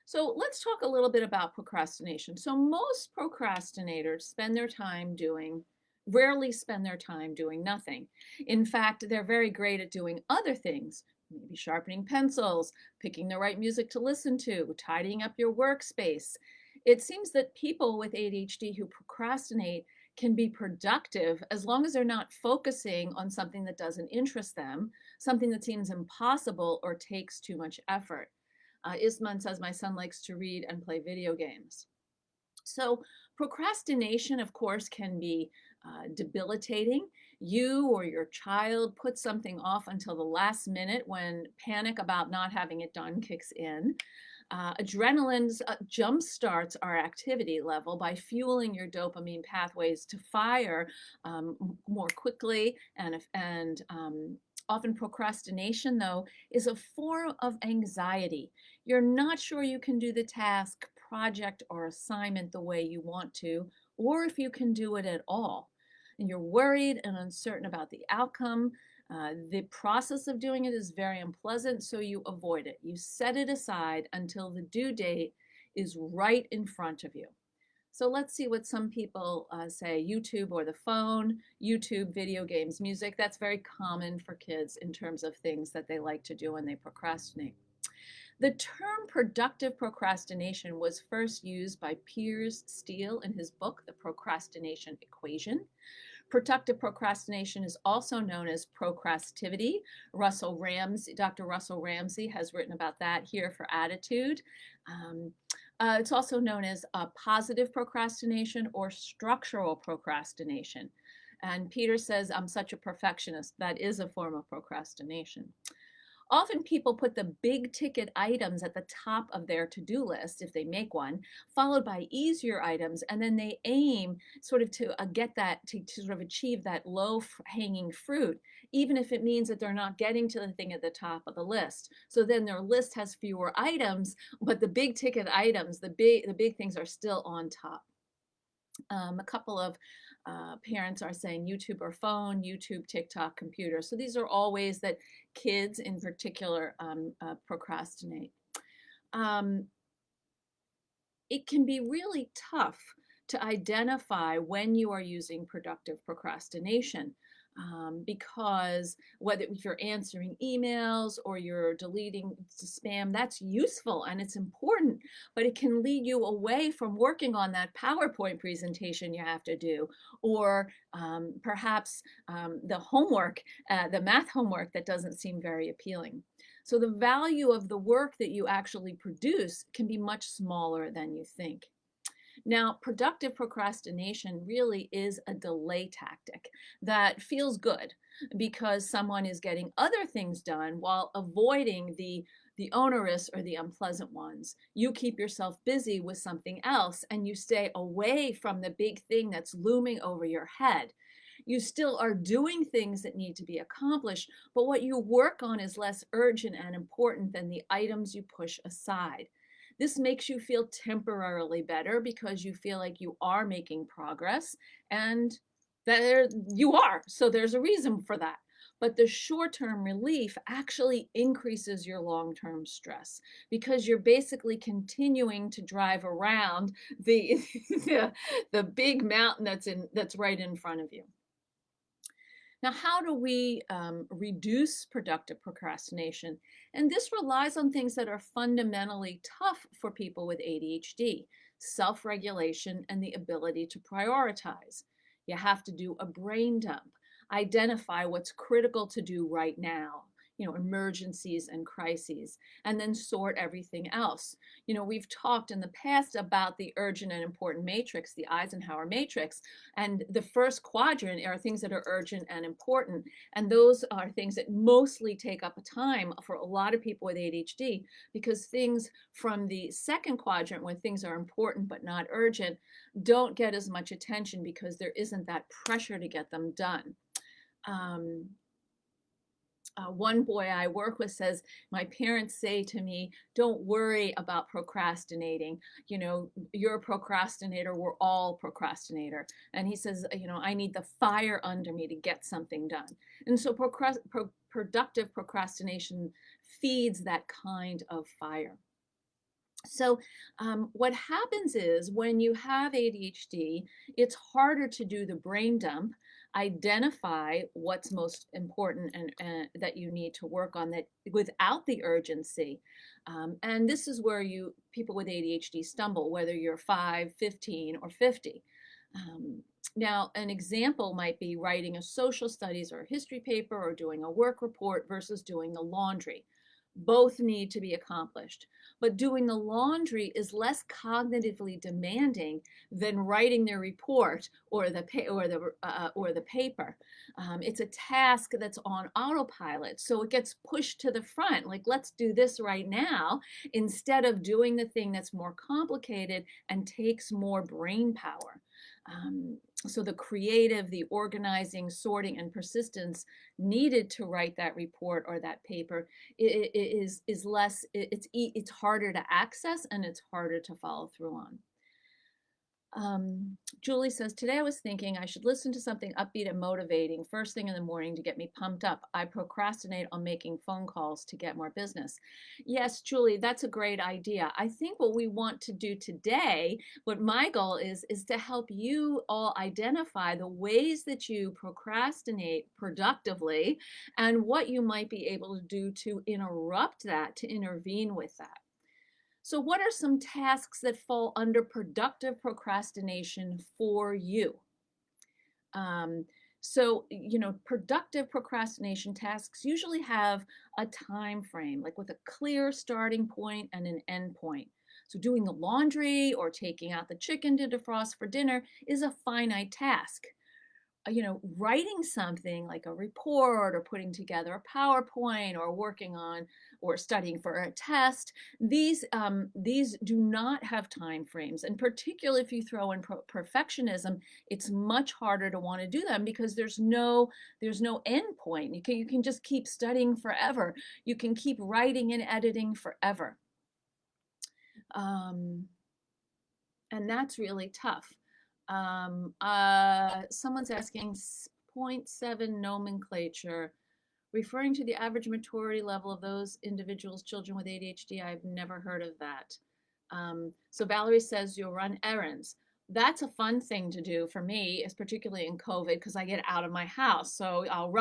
So let's talk a little bit about procrastination. So most procrastinators rarely spend their time doing nothing. In fact, they're very great at doing other things, maybe sharpening pencils, picking the right music to listen to, tidying up your workspace. It seems that people with ADHD who procrastinate can be productive as long as they're not focusing on something that doesn't interest them, something that seems impossible or takes too much effort. Isman says, my son likes to read and play video games. So, procrastination, of course, can be debilitating. You or your child put something off until the last minute when panic about not having it done kicks in. Adrenaline jump starts our activity level by fueling your dopamine pathways to fire more quickly and often procrastination, though, is a form of anxiety. You're not sure you can do the task, project, or assignment the way you want to, or if you can do it at all. And you're worried and uncertain about the outcome. The process of doing it is very unpleasant, so you avoid it. You set it aside until the due date is right in front of you. So let's see what some people say. YouTube or the phone, YouTube, video games, music. That's very common for kids in terms of things that they like to do when they procrastinate. The term productive procrastination was first used by Piers Steel in his book, The Procrastination Equation. Productive procrastination is also known as procrastivity. Dr. Russell Ramsey has written about that here for Attitude. It's also known as positive procrastination or structural procrastination. And Peter says, I'm such a perfectionist. That is a form of procrastination. Often people put the big ticket items at the top of their to-do list, if they make one, followed by easier items, and then they aim sort of to get that, to sort of achieve that low hanging fruit, even if it means that they're not getting to the thing at the top of the list. So then their list has fewer items, but the big ticket items, the big things are still on top. A couple of parents are saying YouTube or phone, YouTube, TikTok, computer. So these are all ways that kids in particular procrastinate. Um, it can be really tough to identify when you are using productive procrastination. Because whether if you're answering emails or you're deleting spam, that's useful and it's important, but it can lead you away from working on that PowerPoint presentation you have to do, or perhaps the homework, the math homework that doesn't seem very appealing. So the value of the work that you actually produce can be much smaller than you think. Now, productive procrastination really is a delay tactic that feels good because someone is getting other things done while avoiding the onerous or the unpleasant ones. You keep yourself busy with something else and you stay away from the big thing that's looming over your head. You still are doing things that need to be accomplished, but what you work on is less urgent and important than the items you push aside. This makes you feel temporarily better because you feel like you are making progress, and there you are. So there's a reason for that. But the short-term relief actually increases your long-term stress because you're basically continuing to drive around the the big mountain that's right in front of you. Now, how do we reduce productive procrastination? And this relies on things that are fundamentally tough for people with ADHD: self-regulation and the ability to prioritize. You have to do a brain dump, identify what's critical to do right now, emergencies and crises, and then sort everything else. We've talked in the past about the urgent and important matrix, the Eisenhower matrix, and the first quadrant are things that are urgent and important. And those are things that mostly take up time for a lot of people with ADHD, because things from the second quadrant, when things are important but not urgent, don't get as much attention because there isn't that pressure to get them done. One boy I work with says, my parents say to me, don't worry about procrastinating. You're a procrastinator. We're all procrastinator. And he says, I need the fire under me to get something done. And so productive procrastination feeds that kind of fire. So what happens is when you have ADHD, it's harder to do the brain dump, identify what's most important and that you need to work on that without the urgency. And this is where people with ADHD stumble, whether you're 5, 15, or 50. Um, Now, an example might be writing a social studies or a history paper or doing a work report versus doing the laundry. Both need to be accomplished. But doing the laundry is less cognitively demanding than writing the report or the paper. It's a task that's on autopilot, so it gets pushed to the front. Like, let's do this right now, instead of doing the thing that's more complicated and takes more brain power. So the creative, the organizing, sorting, and persistence needed to write that report or that paper is less. It's harder to access and it's harder to follow through on. Julie says, today I was thinking I should listen to something upbeat and motivating first thing in the morning to get me pumped up. I procrastinate on making phone calls to get more business. Yes, Julie, that's a great idea. I think what we want to do today, what my goal is to help you all identify the ways that you procrastinate productively and what you might be able to do to interrupt that, to intervene with that. So what are some tasks that fall under productive procrastination for you? Productive procrastination tasks usually have a time frame, like with a clear starting point and an end point. So doing the laundry or taking out the chicken to defrost for dinner is a finite task. Writing something like a report or putting together a PowerPoint or working on or studying for a test, these do not have time frames. And particularly if you throw in perfectionism, it's much harder to want to do them because there's no end point. You can just keep studying forever. You can keep writing and editing forever. And that's really tough. Someone's asking 0.7 nomenclature, referring to the average maturity level of those individuals, children with ADHD. I've never heard of that. So Valerie says you'll run errands. That's a fun thing to do for me, is particularly in COVID, because I get out of my house. So I'll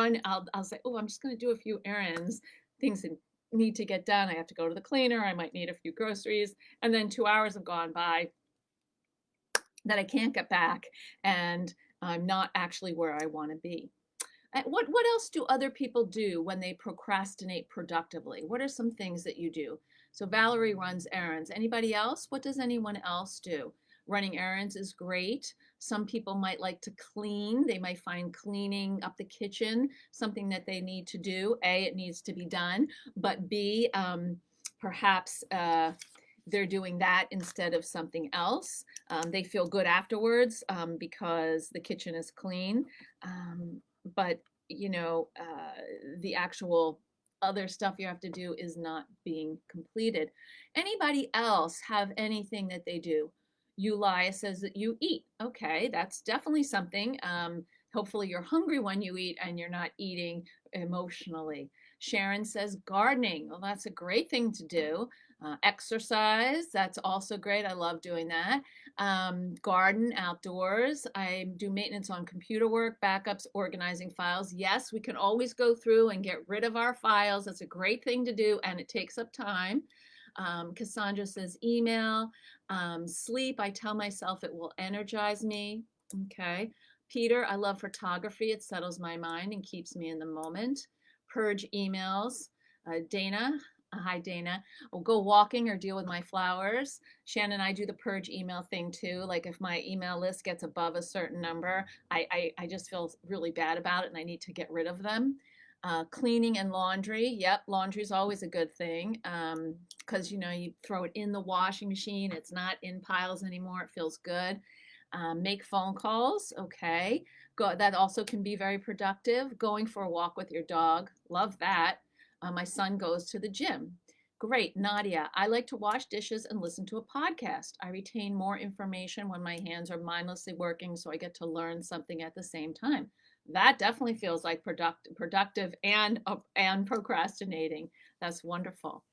say, oh, I'm just going to do a few errands, things that need to get done. I have to go to the cleaner. I might need a few groceries. And then 2 hours have gone by that I can't get back, and I'm not actually where I want to be. What else do other people do when they procrastinate productively? What are some things that you do? So Valerie runs errands. Anybody else? What does anyone else do? Running errands is great. Some people might like to clean. They might find cleaning up the kitchen something that they need to do. A, it needs to be done, but B, perhaps they're doing that instead of something else. They feel good afterwards because the kitchen is clean. But the actual other stuff you have to do is not being completed. Anybody else have anything that they do? Eulia says that you eat. Okay, that's definitely something. Hopefully you're hungry when you eat and you're not eating emotionally. Sharon says gardening. Well, that's a great thing to do. Exercise, that's also great. I love doing that. Garden outdoors. I do maintenance on computer work, backups, organizing files. Yes, we can always go through and get rid of our files. That's a great thing to do, and it takes up time. Cassandra says email. Sleep, I tell myself it will energize me. Okay. Peter, I love photography. It settles my mind and keeps me in the moment. Purge emails. Dana, hi Dana. I'll go walking or deal with my flowers. Shannon and I do the purge email thing too. Like if my email list gets above a certain number, I just feel really bad about it and I need to get rid of them. Cleaning and laundry. Yep, laundry is always a good thing because you throw it in the washing machine. It's not in piles anymore. It feels good. Make phone calls. Okay. That also can be very productive. Going for a walk with your dog. Love that. My son goes to the gym. Great. Nadia, I like to wash dishes and listen to a podcast. I retain more information when my hands are mindlessly working, so I get to learn something at the same time. That definitely feels like productive and procrastinating. That's wonderful.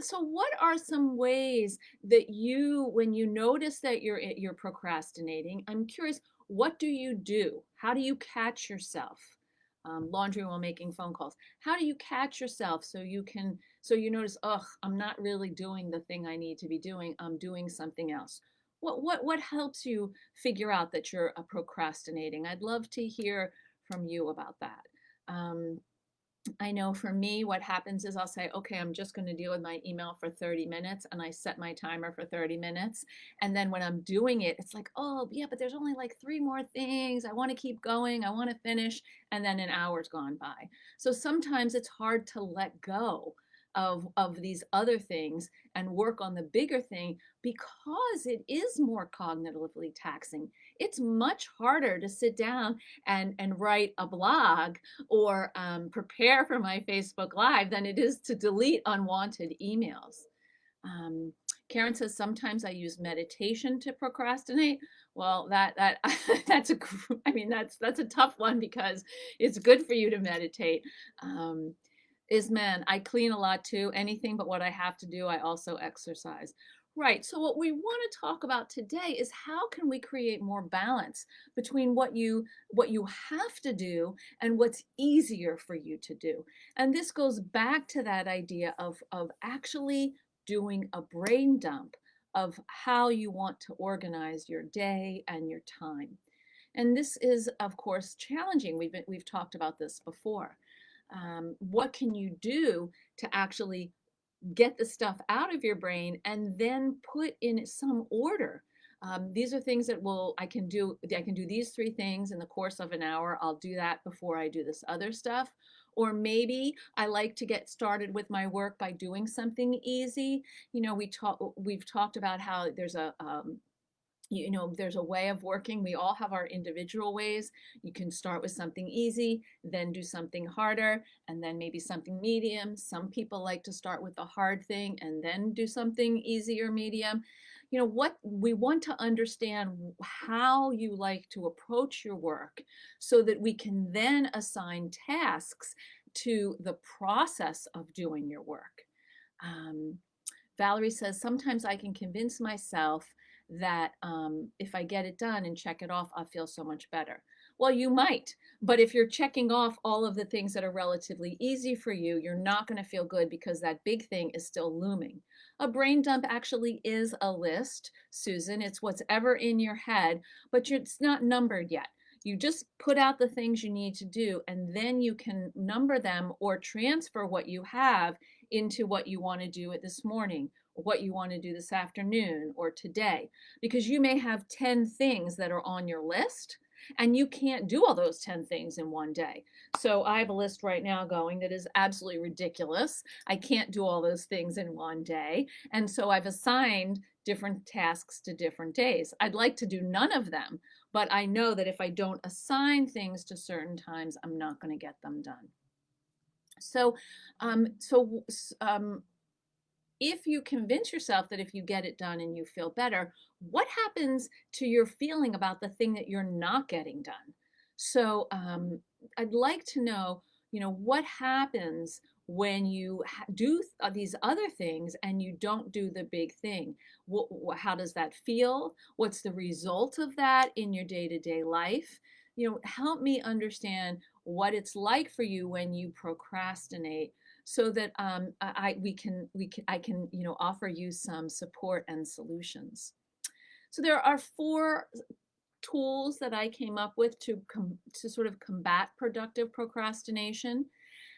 So what are some ways that when you notice that you're procrastinating, I'm curious, what do you do? How do you catch yourself? Laundry while making phone calls. How do you catch yourself so you notice, oh, I'm not really doing the thing I need to be doing. I'm doing something else. What helps you figure out that you're procrastinating? I'd love to hear from you about that. Um, I know for me, what happens is I'll say, okay, I'm just going to deal with my email for 30 minutes. And I set my timer for 30 minutes. And then when I'm doing it, it's like, oh, yeah, but there's only like three more things. I want to keep going. I want to finish. And then an hour's gone by. So sometimes it's hard to let go of these other things and work on the bigger thing because it is more cognitively taxing. It's much harder to sit down and write a blog or prepare for my Facebook Live than it is to delete unwanted emails. Um, Karen says sometimes I use meditation to procrastinate. Well, that that's I mean that's a tough one because it's good for you to meditate. Um, man, I clean a lot too. Anything but what I have to do, I also exercise. Right. So what we want to talk about today is how can we create more balance between what you have to do and what's easier for you to do. And this goes back to that idea of actually doing a brain dump of how you want to organize your day and your time. And this is, of course, challenging. We've talked about this before. What can you do to actually get the stuff out of your brain and then put in some order? These are things that I can do these three things in the course of an hour. I'll do that before I do this other stuff. Or maybe I like to get started with my work by doing something easy. You know, we've talked about how there's a way of working. We all have our individual ways. You can start with something easy, then do something harder, and then maybe something medium. Some people like to start with the hard thing and then do something easy or medium. You know, what we want to understand how you like to approach your work so that we can then assign tasks to the process of doing your work. Um, Valerie says, sometimes I can convince myself that if I get it done and check it off, I'll feel so much better. Well, you might, but if you're checking off all of the things that are relatively easy for you, you're not going to feel good because that big thing is still looming. A brain dump actually is a list, Susan. It's what's ever in your head, but it's not numbered yet. You just put out the things you need to do, and then you can number them or transfer what you have into what you want to do this morning, or what you want to do this afternoon or today, because you may have 10 things that are on your list and you can't do all those 10 things in one day. So I have a list right now going that is absolutely ridiculous. I can't do all those things in one day. And so I've assigned different tasks to different days. I'd like to do none of them, but I know that if I don't assign things to certain times, I'm not going to get them done. So, if you convince yourself that if you get it done and you feel better, what happens to your feeling about the thing that you're not getting done? So, I'd like to know, what happens when you do these other things and you don't do the big thing. How does that feel? What's the result of that in your day-to-day life? Help me understand what it's like for you when you procrastinate, so that I can offer you some support and solutions. So there are 4 tools that I came up with to sort of combat productive procrastination.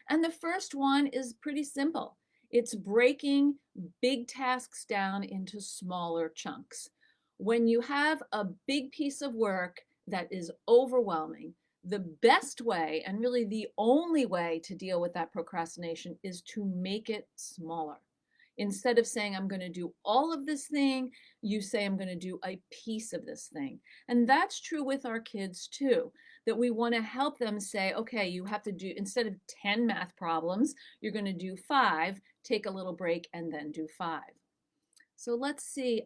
And the first one is pretty simple. It's breaking big tasks down into smaller chunks. When you have a big piece of work that is overwhelming, the best way, and really the only way to deal with that procrastination, is to make it smaller. Instead of saying, I'm going to do all of this thing, you say, I'm going to do a piece of this thing. And that's true with our kids too, that we want to help them say, okay, you have to do, instead of 10 math problems, you're going to do 5, take a little break, and then do 5. So let's see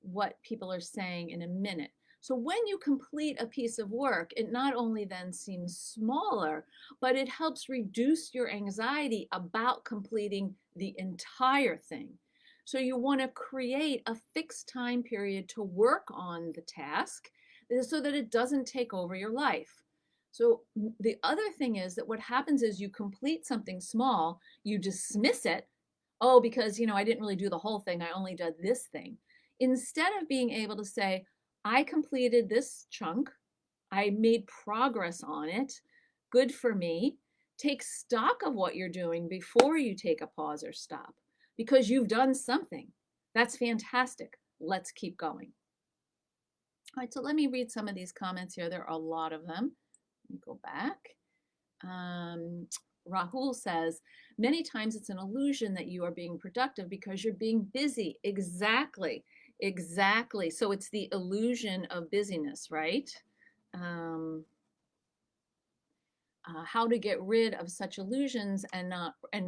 what people are saying in a minute. So when you complete a piece of work, it not only then seems smaller, but it helps reduce your anxiety about completing the entire thing. So you want to create a fixed time period to work on the task so that it doesn't take over your life. So the other thing is that what happens is you complete something small, you dismiss it. Oh, because, I didn't really do the whole thing. I only did this thing. Instead of being able to say, I completed this chunk, I made progress on it, good for me. Take stock of what you're doing before you take a pause or stop, because you've done something. That's fantastic. Let's keep going. All right, so let me read some of these comments here. There are a lot of them. Let me go back. Rahul says, many times it's an illusion that you are being productive because you're being busy. Exactly. So it's the illusion of busyness, right? How to get rid of such illusions and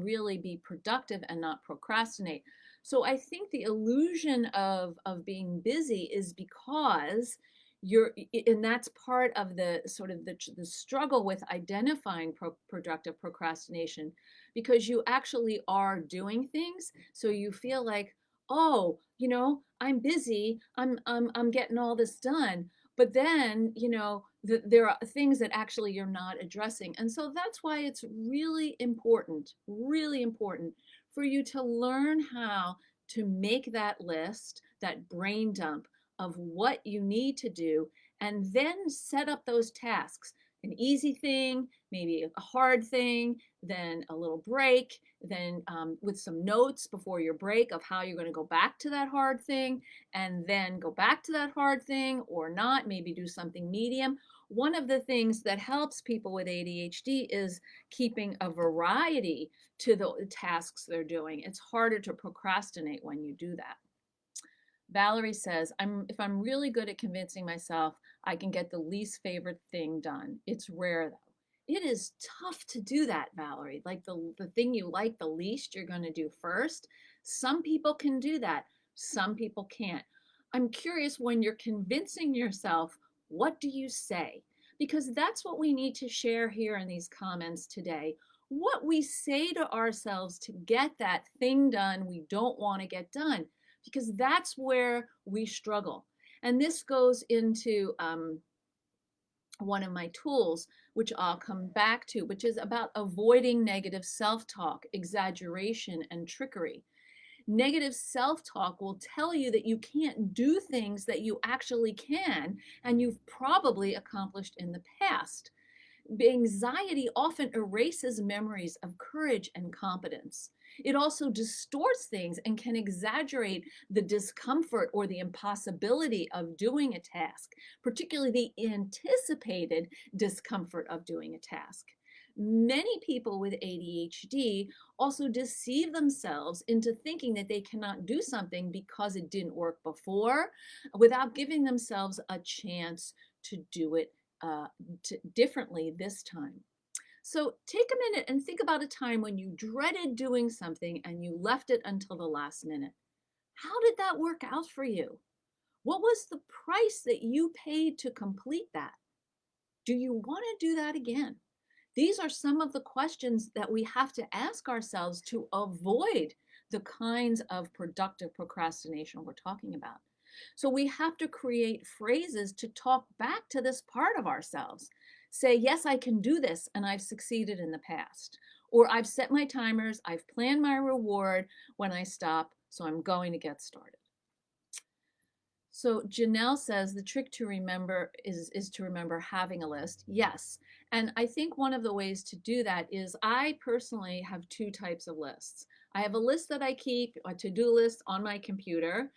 really be productive and not procrastinate. So I think the illusion of being busy is because and that's part of the sort of the struggle with identifying productive procrastination, because you actually are doing things. So you feel like, oh, I'm busy, I'm getting all this done. But then, there are things that actually you're not addressing. And so that's why it's really important for you to learn how to make that list, that brain dump of what you need to do, and then set up those tasks. An easy thing, maybe a hard thing, then a little break, then with some notes before your break of how you're going to go back to that hard thing, and then go back to that hard thing or not, maybe do something medium. One of the things that helps people with ADHD is keeping a variety to the tasks they're doing. It's harder to procrastinate when you do that. Valerie says, if I'm really good at convincing myself, I can get the least favorite thing done. It's rare, though. It is tough to do that, Valerie. Like the thing you like the least, you're going to do first. Some people can do that. Some people can't. I'm curious, when you're convincing yourself, what do you say? Because that's what we need to share here in these comments today. What we say to ourselves to get that thing done we don't want to get done, because that's where we struggle. And this goes into one of my tools, which I'll come back to, which is about avoiding negative self-talk, exaggeration, and trickery. Negative self-talk will tell you that you can't do things that you actually can, and you've probably accomplished in the past. Anxiety often erases memories of courage and competence. It also distorts things and can exaggerate the discomfort or the impossibility of doing a task, particularly the anticipated discomfort of doing a task. Many people with ADHD also deceive themselves into thinking that they cannot do something because it didn't work before, without giving themselves a chance to do it differently this time. So take a minute and think about a time when you dreaded doing something and you left it until the last minute. How did that work out for you? What was the price that you paid to complete that? Do you want to do that again? These are some of the questions that we have to ask ourselves to avoid the kinds of productive procrastination we're talking about. So we have to create phrases to talk back to this part of ourselves. Say, yes, I can do this, and I've succeeded in the past. Or I've set my timers, I've planned my reward when I stop, so I'm going to get started. So Janelle says the trick to remember is to remember having a list. Yes. And I think one of the ways to do that is, I personally have two types of lists. I have a list that I keep, a to-do list on my computer,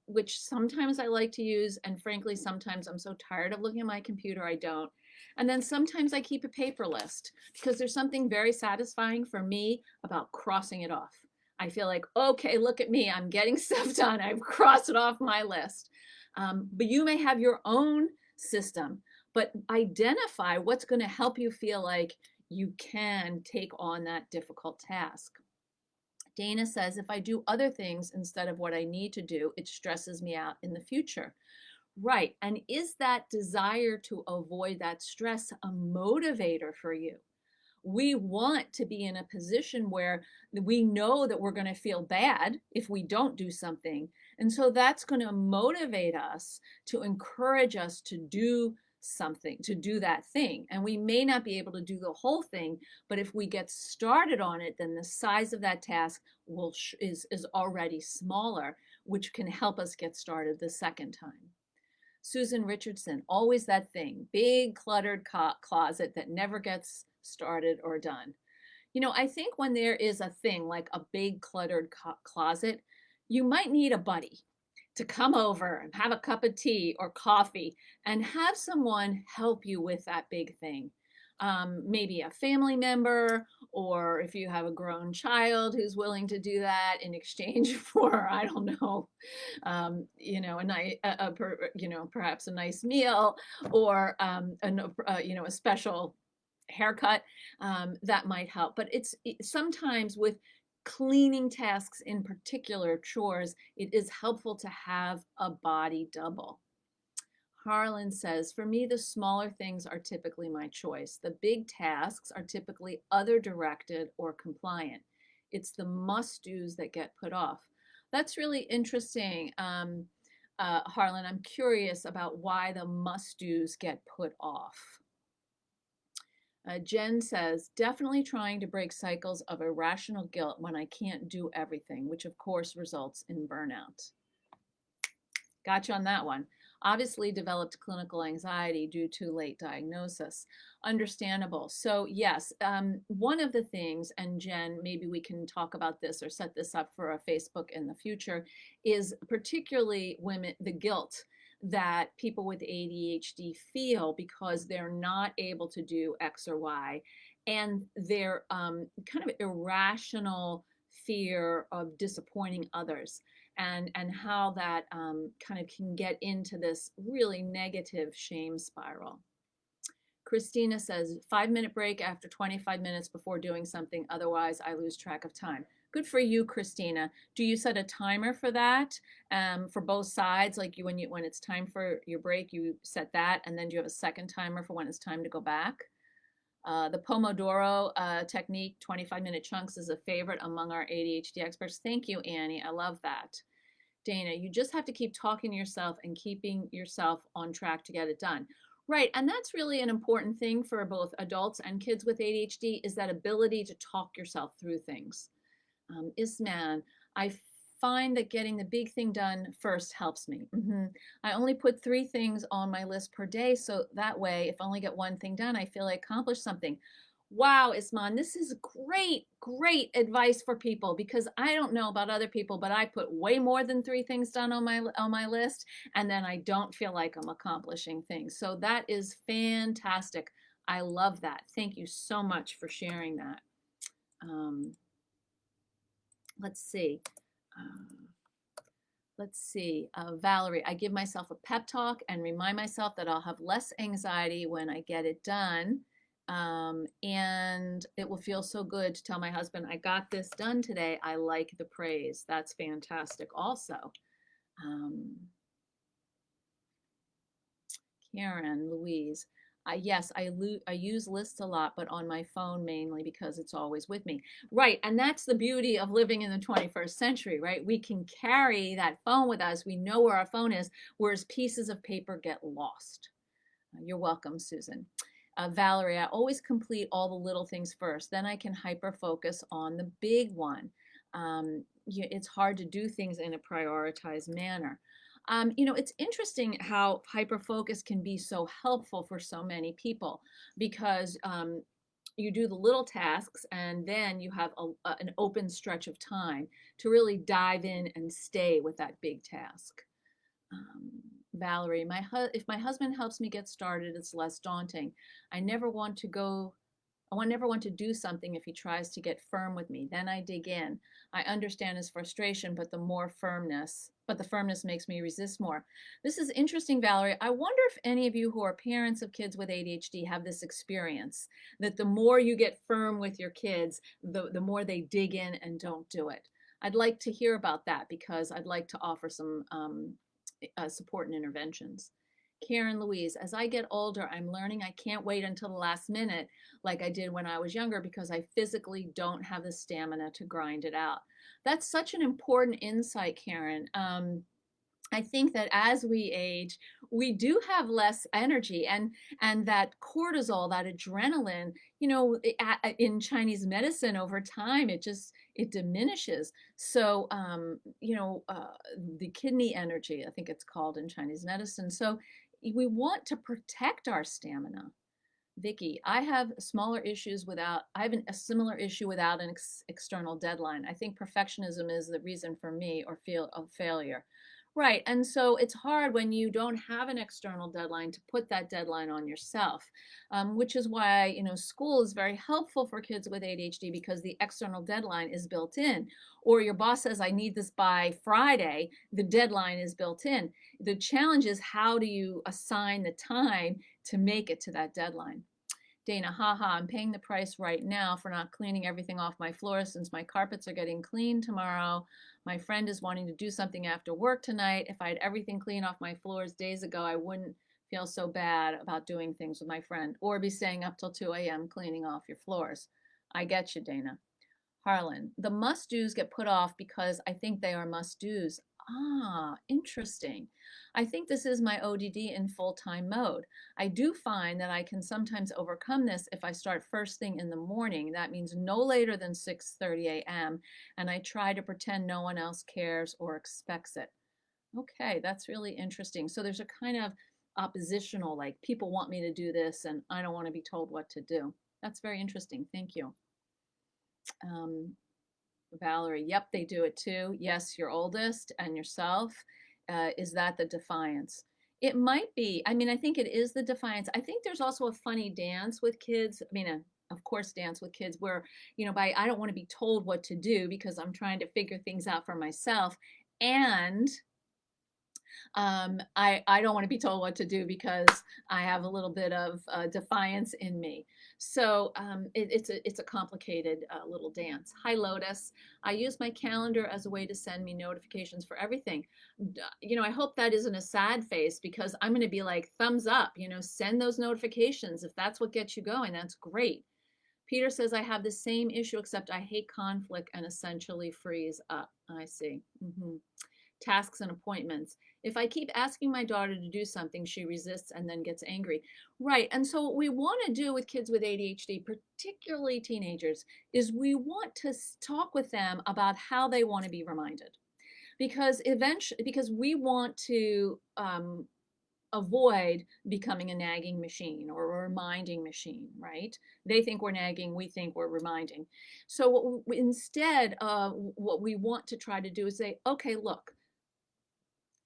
which sometimes I like to use. And frankly, sometimes I'm so tired of looking at my computer, I don't. And then sometimes I keep a paper list, because there's something very satisfying for me about crossing it off. I feel like, okay, look at me, I'm getting stuff done. I've crossed it off my list. But you may have your own system, but identify what's going to help you feel like you can take on that difficult task. Dana says, if I do other things instead of what I need to do, it stresses me out in the future. Right. And is that desire to avoid that stress a motivator for you? We want to be in a position where we know that we're going to feel bad if we don't do something. And so that's going to motivate us, to encourage us to do something, to do that thing. And we may not be able to do the whole thing, but if we get started on it, then the size of that task is already smaller, which can help us get started the second time. Susan Richardson, always that thing, big cluttered closet that never gets started or done. I think when there is a thing like a big cluttered closet, you might need a buddy to come over and have a cup of tea or coffee and have someone help you with that big thing. Maybe a family member, or if you have a grown child who's willing to do that in exchange for, I don't know, perhaps a nice meal, or a special haircut, that might help. But sometimes with cleaning tasks in particular, chores, it is helpful to have a body double. Harlan says, for me, the smaller things are typically my choice. The big tasks are typically other directed or compliant. It's the must-dos that get put off. That's really interesting, Harlan. I'm curious about why the must-dos get put off. Jen says, definitely trying to break cycles of irrational guilt when I can't do everything, which of course results in burnout. Gotcha on that one. Obviously developed clinical anxiety due to late diagnosis. Understandable. So yes, one of the things, and Jen, maybe we can talk about this or set this up for a Facebook in the future, is particularly women, the guilt that people with ADHD feel because they're not able to do X or Y, and their kind of irrational fear of disappointing others, and how that kind of can get into this really negative shame spiral. Christina says, 5-minute break after 25 minutes before doing something, otherwise I lose track of time. Good for you, Christina. Do you set a timer for that, for both sides? Like when it's time for your break, you set that, and then do you have a second timer for when it's time to go back? The Pomodoro technique, 25-minute chunks, is a favorite among our ADHD experts. Thank you, Annie. I love that. Dana, you just have to keep talking to yourself and keeping yourself on track to get it done. Right, and that's really an important thing for both adults and kids with ADHD, is that ability to talk yourself through things. Isman, I find that getting the big thing done first helps me. I only put 3 things on my list per day, so that way, if I only get one thing done, I feel I accomplished something. Wow, Isman, this is great advice for people, because I don't know about other people, but I put way more than 3 things done on my list, and then I don't feel like I'm accomplishing things. So that is fantastic. I love that. Thank you so much for sharing that. Let's see. Valerie, I give myself a pep talk and remind myself that I'll have less anxiety when I get it done. And it will feel so good to tell my husband, I got this done today. I like the praise. That's fantastic also. Karen, Louise, yes, I use lists a lot, but on my phone mainly because it's always with me. Right, and that's the beauty of living in the 21st century, right? We can carry that phone with us. We know where our phone is, whereas pieces of paper get lost. You're welcome, Susan. Valerie, I always complete all the little things first. Then I can hyper-focus on the big one. It's hard to do things in a prioritized manner. It's interesting how hyper-focus can be so helpful for so many people, because you do the little tasks and then you have an open stretch of time to really dive in and stay with that big task. Valerie, if my husband helps me get started, it's less daunting. I never want to do something if he tries to get firm with me. Then I dig in. I understand his frustration, but the firmness makes me resist more. This is interesting, Valerie. I wonder if any of you who are parents of kids with ADHD have this experience, that the more you get firm with your kids, the more they dig in and don't do it. I'd like to hear about that, because I'd like to offer some support and interventions. Karen Louise, as I get older, I'm learning I can't wait until the last minute like I did when I was younger because I physically don't have the stamina to grind it out. That's such an important insight, Karen. I think that as we age, we do have less energy, and that cortisol, that adrenaline, in Chinese medicine over time, it diminishes. So, the kidney energy, I think it's called in Chinese medicine. So, we want to protect our stamina. Vicky, I have a similar issue without an external deadline. I think perfectionism is the reason for me or feel of failure. Right. And so it's hard when you don't have an external deadline to put that deadline on yourself, which is why, school is very helpful for kids with ADHD because the external deadline is built in. Or your boss says, I need this by Friday, the deadline is built in. The challenge is how do you assign the time to make it to that deadline? Dana, haha, I'm paying the price right now for not cleaning everything off my floor since my carpets are getting cleaned tomorrow. My friend is wanting to do something after work tonight. If I had everything clean off my floors days ago, I wouldn't feel so bad about doing things with my friend or be staying up till 2 a.m. cleaning off your floors. I get you, Dana. Harlan, the must-dos get put off because I think they are must-dos. Ah, interesting. I think this is my ODD in full-time mode. I do find that I can sometimes overcome this if I start first thing in the morning. That means no later than 6:30 a.m. and I try to pretend no one else cares or expects it. Okay, that's really interesting. So there's a kind of oppositional, like people want me to do this and I don't want to be told what to do. That's very interesting. Thank you. Um, Valerie, yep, they do it too. Yes, your oldest and yourself. Is that the defiance? It might be. I mean, I think it is the defiance. I think there's also a funny dance with kids. I mean, of course, dance with kids where, I don't want to be told what to do because I'm trying to figure things out for myself. And I don't want to be told what to do because I have a little bit of defiance in me. So it's a complicated little dance. Hi, Lotus. I use my calendar as a way to send me notifications for everything. I hope that isn't a sad face because I'm going to be like, thumbs up, send those notifications. If that's what gets you going, that's great. Peter says, I have the same issue, except I hate conflict and essentially freeze up. I see. Tasks and appointments. If I keep asking my daughter to do something, she resists and then gets angry. Right. And so what we want to do with kids with ADHD, particularly teenagers, is we want to talk with them about how they want to be reminded. Because we want to avoid becoming a nagging machine or a reminding machine, right? They think we're nagging, we think we're reminding. So instead, what we want to try to do is say, okay, look,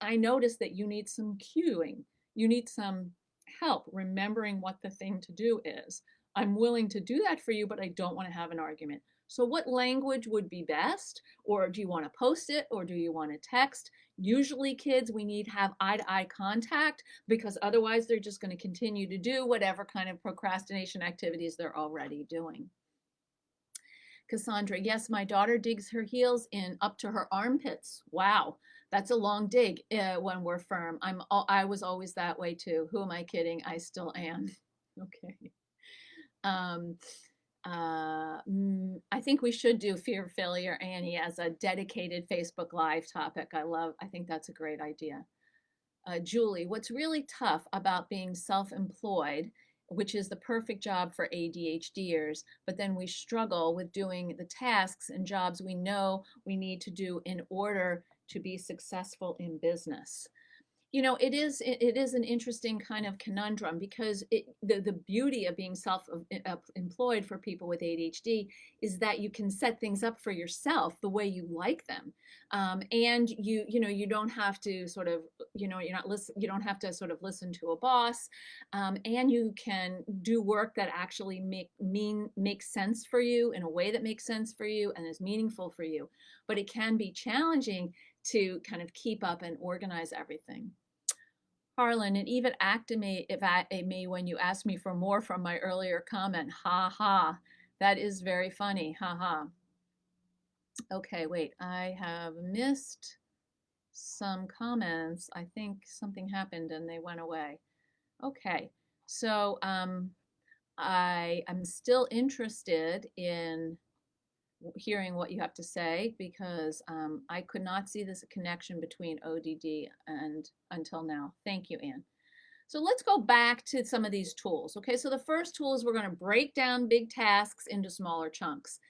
I noticed that you need some cueing. You need some help remembering what the thing to do is. I'm willing to do that for you, but I don't want to have an argument. So what language would be best? Or do you want to post it? Or do you want to text? Usually kids, we need to have eye-to-eye contact because otherwise they're just going to continue to do whatever kind of procrastination activities they're already doing. Cassandra, yes, my daughter digs her heels in up to her armpits. Wow. That's a long dig when we're firm. I was always that way too. Who am I kidding? I still am. Okay. I think we should do fear of failure, Annie, as a dedicated Facebook Live topic. I think that's a great idea. Julie, what's really tough about being self-employed, which is the perfect job for ADHDers, but then we struggle with doing the tasks and jobs we know we need to do in order to be successful in business. It is an interesting kind of conundrum because the beauty of being self-employed for people with ADHD is that you can set things up for yourself the way you like them, and you don't have to sort of you don't have to sort of listen to a boss, and you can do work that actually makes sense for you in a way that makes sense for you and is meaningful for you. But it can be challenging to kind of keep up and organize everything. Harlan, it even activated me when you asked me for more from my earlier comment. Ha ha. That is very funny. Ha ha. Okay, wait. I have missed some comments. I think something happened and they went away. Okay, so I am still interested in hearing what you have to say because I could not see this connection between ODD and until now. Thank you, Anne. So let's go back to some of these tools. Okay, so the first tool is we're going to break down big tasks into smaller chunks.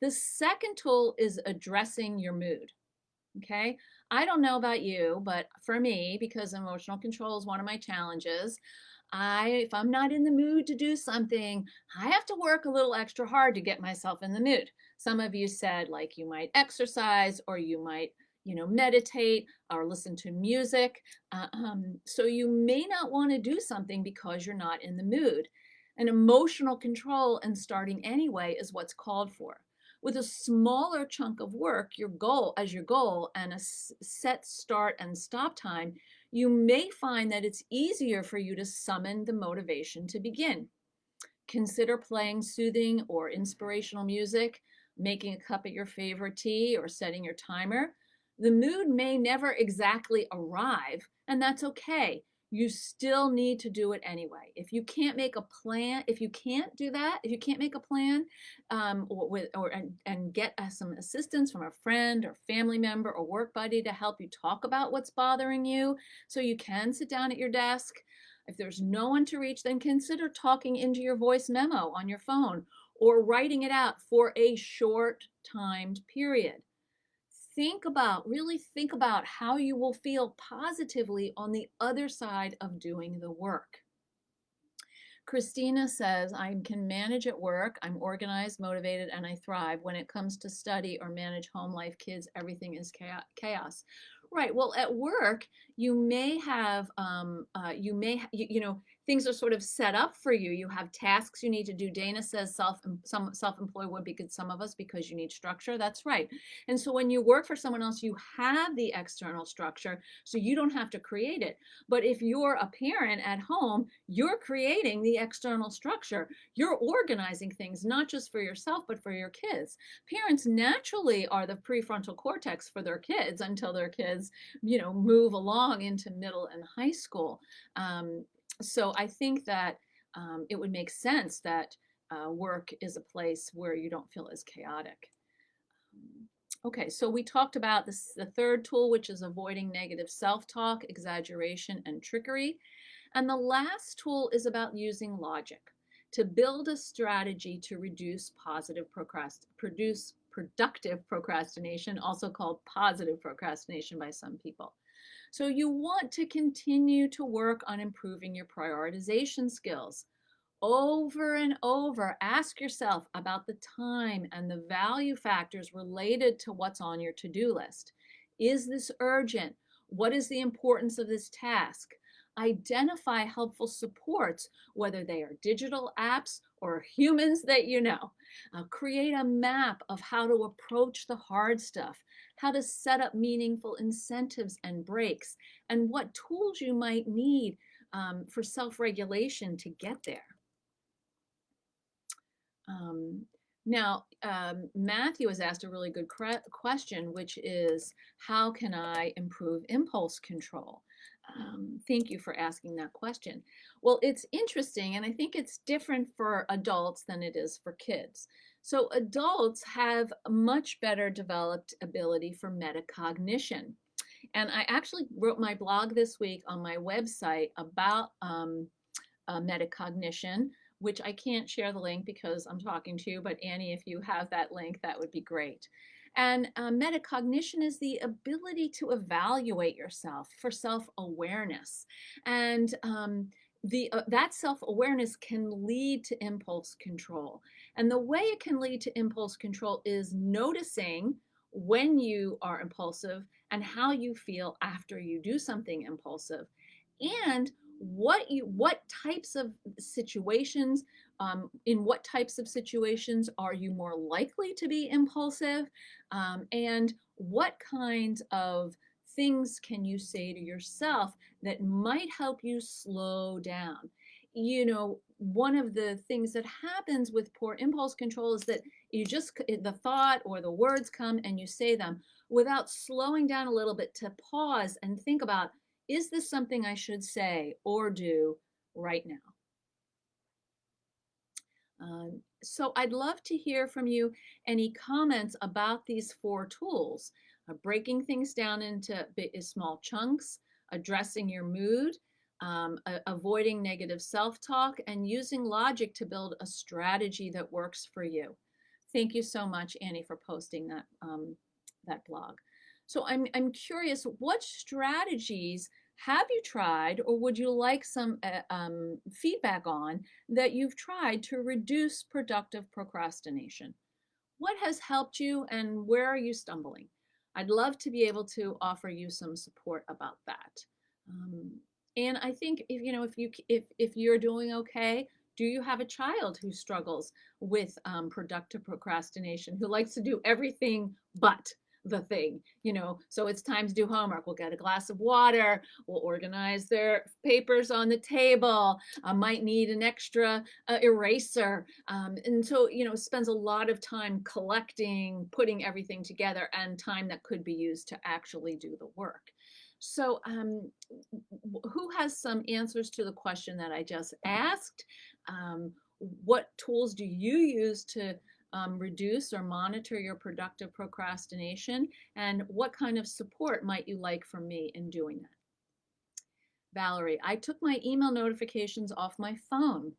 The second tool is addressing your mood. Okay, I don't know about you, but for me, because emotional control is one of my challenges, if I'm not in the mood to do something, I have to work a little extra hard to get myself in the mood. Some of you said like you might exercise or you might, meditate or listen to music. So you may not want to do something because you're not in the mood. And emotional control and starting anyway is what's called for. With a smaller chunk of work, your goal and a set start and stop time, you may find that it's easier for you to summon the motivation to begin. Consider playing soothing or inspirational music, making a cup of your favorite tea, or setting your timer. The mood may never exactly arrive, and that's okay. You still need to do it anyway. If you can't make a plan, if you can't do that, if you can't make a plan, and get some assistance from a friend or family member or work buddy to help you talk about what's bothering you, so you can sit down at your desk. If there's no one to reach, then consider talking into your voice memo on your phone or writing it out for a short timed period. Really think about how you will feel positively on the other side of doing the work. Christina says, I can manage at work. I'm organized, motivated, and I thrive. When it comes to study or manage home life, kids, everything is chaos. Right. Well, at work, you may have, things are sort of set up for you. You have tasks you need to do. Dana says self-employed would be good, some of us, because you need structure. That's right. And so when you work for someone else, you have the external structure, so you don't have to create it. But if you're a parent at home, you're creating the external structure. You're organizing things, not just for yourself, but for your kids. Parents naturally are the prefrontal cortex for their kids until their kids, move along into middle and high school. So I think that it would make sense that work is a place where you don't feel as chaotic. Okay, so we talked about the third tool, which is avoiding negative self-talk, exaggeration, and trickery. And the last tool is about using logic to build a strategy to reduce productive procrastination, also called positive procrastination by some people. So you want to continue to work on improving your prioritization skills. Over and over, ask yourself about the time and the value factors related to what's on your to-do list. Is this urgent? What is the importance of this task? Identify helpful supports, whether they are digital apps or humans that you know. Create a map of how to approach the hard stuff, how to set up meaningful incentives and breaks, and what tools you might need for self-regulation to get there. Matthew has asked a really good question, which is, how can I improve impulse control? Thank you for asking that question. Well, it's interesting, and I think it's different for adults than it is for kids. So adults have a much better developed ability for metacognition. And I actually wrote my blog this week on my website about metacognition, which I can't share the link because I'm talking to you, but Annie, if you have that link, that would be great. And metacognition is the ability to evaluate yourself for self-awareness. And that self-awareness can lead to impulse control. And the way it can lead to impulse control is noticing when you are impulsive and how you feel after you do something impulsive, and what types of situations, in what types of situations are you more likely to be impulsive, and what kinds of things can you say to yourself that might help you slow down. One of the things that happens with poor impulse control is that the thought or the words come and you say them without slowing down a little bit to pause and think about, is this something I should say or do right now. So I'd love to hear from you any comments about these 4 tools: breaking things down into small chunks, addressing your mood, avoiding negative self-talk, and using logic to build a strategy that works for you. Thank you so much, Annie, for posting that blog. So I'm curious, what strategies have you tried, or would you like some feedback on that you've tried to reduce productive procrastination? What has helped you, and where are you stumbling? I'd love to be able to offer you some support about that. Um, and I think if you're doing okay, do you have a child who struggles with productive procrastination, who likes to do everything but the thing? So it's time to do homework. We'll get a glass of water. We'll organize their papers on the table. Might need an extra eraser. And so, spends a lot of time collecting, putting everything together, and time that could be used to actually do the work. So, who has some answers to the question that I just asked? What tools do you use to reduce or monitor your productive procrastination? And what kind of support might you like from me in doing that? Valerie, I took my email notifications off my phone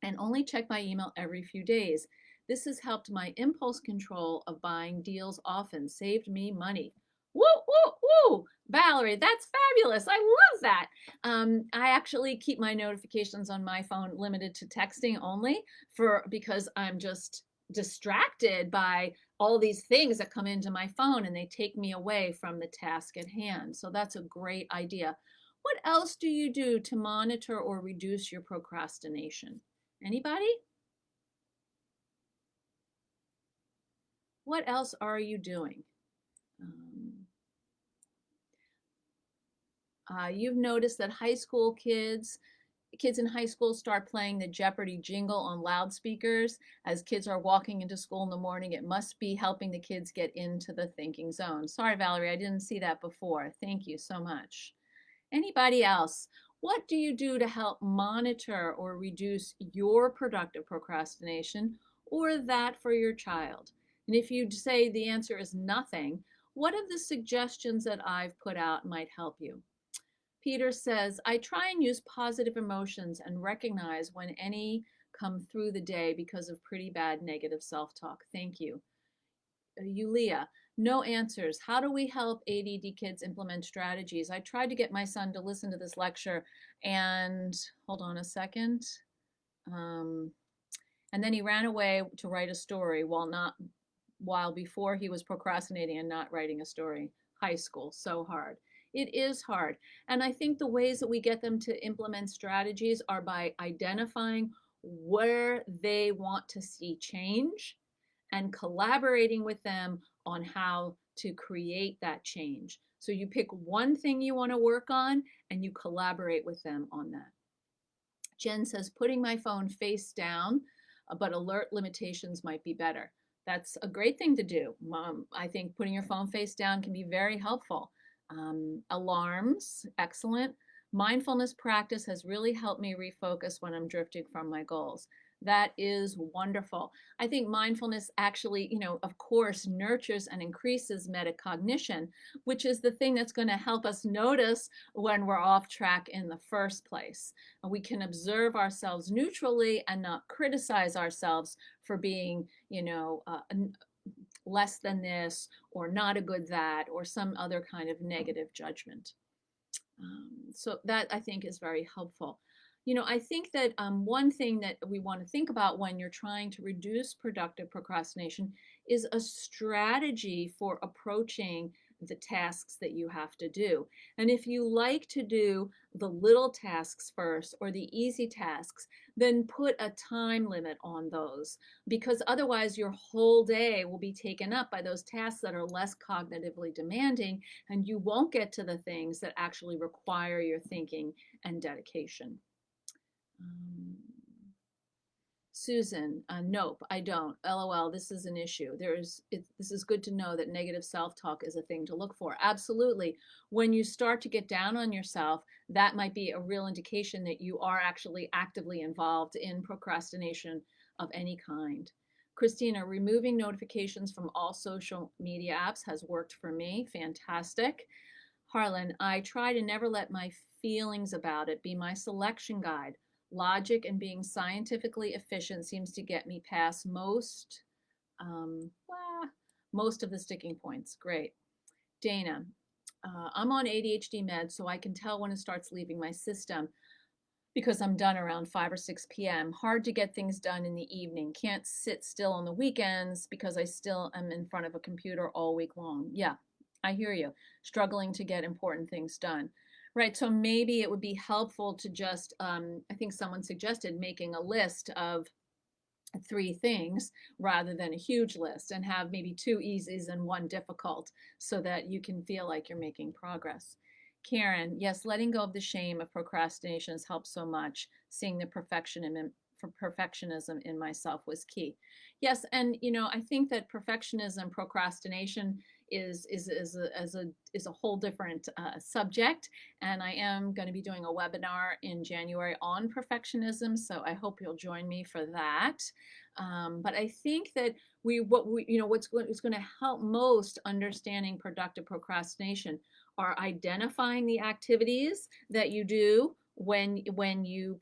and only check my email every few days. This has helped my impulse control of buying deals often, saved me money. Woo, woo, woo! Valerie, that's fabulous. I love that. I actually keep my notifications on my phone limited to texting only because I'm just distracted by all these things that come into my phone, and they take me away from the task at hand. So that's a great idea. What else do you do to monitor or reduce your procrastination? Anybody? What else are you doing? You've noticed that high school kids in high school start playing the Jeopardy jingle on loudspeakers as kids are walking into school in the morning. It must be helping the kids get into the thinking zone. Sorry, Valerie, I didn't see that before. Thank you so much. Anybody else? What do you do to help monitor or reduce your productive procrastination, or that for your child? And if you say the answer is nothing, what of the suggestions that I've put out might help you? Peter says, I try and use positive emotions and recognize when any come through the day because of pretty bad negative self-talk. Thank you. Yulia, no answers. How do we help ADD kids implement strategies? I tried to get my son to listen to this lecture, and hold on a second. And then he ran away to write a story while before he was procrastinating and not writing a story. High school, so hard. It is hard. And I think the ways that we get them to implement strategies are by identifying where they want to see change and collaborating with them on how to create that change. So you pick one thing you want to work on and you collaborate with them on that. Jen says, putting my phone face down, but alert limitations might be better. That's a great thing to do. I think putting your phone face down can be very helpful. Alarms, excellent. Mindfulness practice has really helped me refocus when I'm drifting from my goals. That is wonderful. I think mindfulness actually, of course, nurtures and increases metacognition, which is the thing that's going to help us notice when we're off track in the first place. We can observe ourselves neutrally and not criticize ourselves for being, less than this, or not a good that, or some other kind of negative judgment. So that, I think, is very helpful. I think that one thing that we want to think about when you're trying to reduce productive procrastination is a strategy for approaching the tasks that you have to do. And if you like to do the little tasks first or the easy tasks, then put a time limit on those, because otherwise your whole day will be taken up by those tasks that are less cognitively demanding, and you won't get to the things that actually require your thinking and dedication. Susan, nope, I don't. LOL, this is an issue. This is good to know that negative self-talk is a thing to look for. Absolutely. When you start to get down on yourself, that might be a real indication that you are actually actively involved in procrastination of any kind. Christina, removing notifications from all social media apps has worked for me. Fantastic. Harlan, I try to never let my feelings about it be my selection guide. Logic and being scientifically efficient seems to get me past most of the sticking points. Great. Dana, I'm on ADHD meds, so I can tell when it starts leaving my system because I'm done around 5 or 6 p.m. Hard to get things done in the evening. Can't sit still on the weekends because I still am in front of a computer all week long. Yeah, I hear you. Struggling to get important things done. Right, so maybe it would be helpful to just, I think someone suggested making a list of 3 things rather than a huge list, and have maybe 2 easies and 1 difficult so that you can feel like you're making progress. Karen, yes, letting go of the shame of procrastination has helped so much. Seeing the perfectionism in myself was key. Yes, and I think that perfectionism, procrastination is a whole different subject, and I am going to be doing a webinar in January on perfectionism, so I hope you'll join me for that. But I think that what's going to help most understanding productive procrastination are identifying the activities that you do when you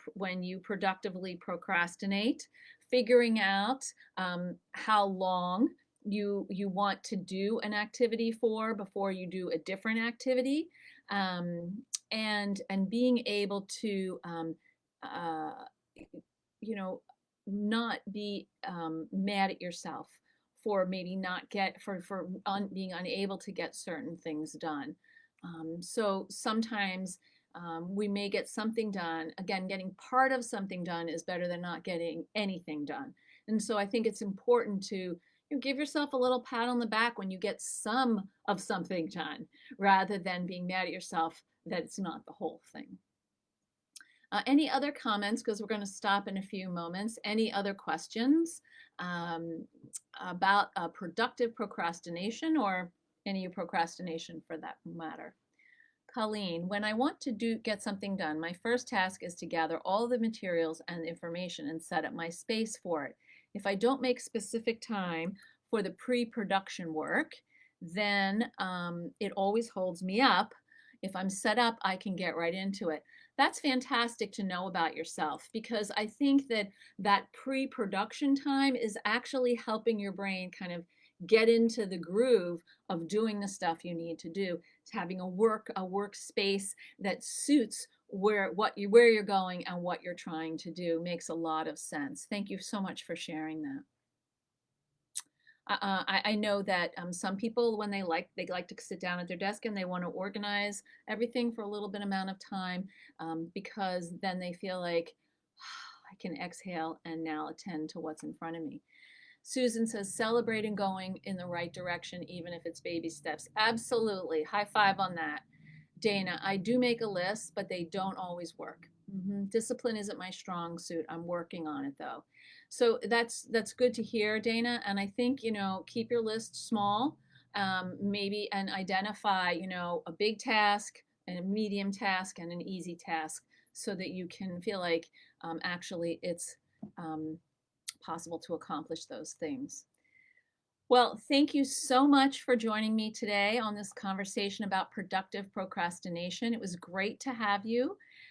productively procrastinate, figuring out how long you want to do an activity for before you do a different activity, and being able to uh, not be mad at yourself for maybe not get for being unable to get certain things done. So sometimes we may get something done. Again, getting part of something done is better than not getting anything done. And so I think it's important to give yourself a little pat on the back when you get some of something done, rather than being mad at yourself that it's not the whole thing. Any other comments? Because we're going to stop in a few moments. Any other questions about productive procrastination, or any procrastination for that matter? Colleen, when I want to get something done, my first task is to gather all the materials and information and set up my space for it. If I don't make specific time for the pre-production work, then it always holds me up. If I'm set up, I can get right into it. That's fantastic to know about yourself, because I think that pre-production time is actually helping your brain kind of get into the groove of doing the stuff you need to do. It's having a workspace that suits where you're going and what you're trying to do makes a lot of sense. Thank you so much for sharing that. I know that some people, when they like to sit down at their desk and they want to organize everything for a little bit amount of time, because then they feel like I can exhale and now attend to what's in front of me. Susan says, celebrating going in the right direction, even if it's baby steps. Absolutely. High five on that. Dana, I do make a list, but they don't always work. Discipline isn't my strong suit. I'm working on it though. So that's good to hear, Dana. And I think, keep your list small, maybe, and identify, a big task, and a medium task, and an easy task, so that you can feel like actually it's possible to accomplish those things. Well, thank you so much for joining me today on this conversation about productive procrastination. It was great to have you.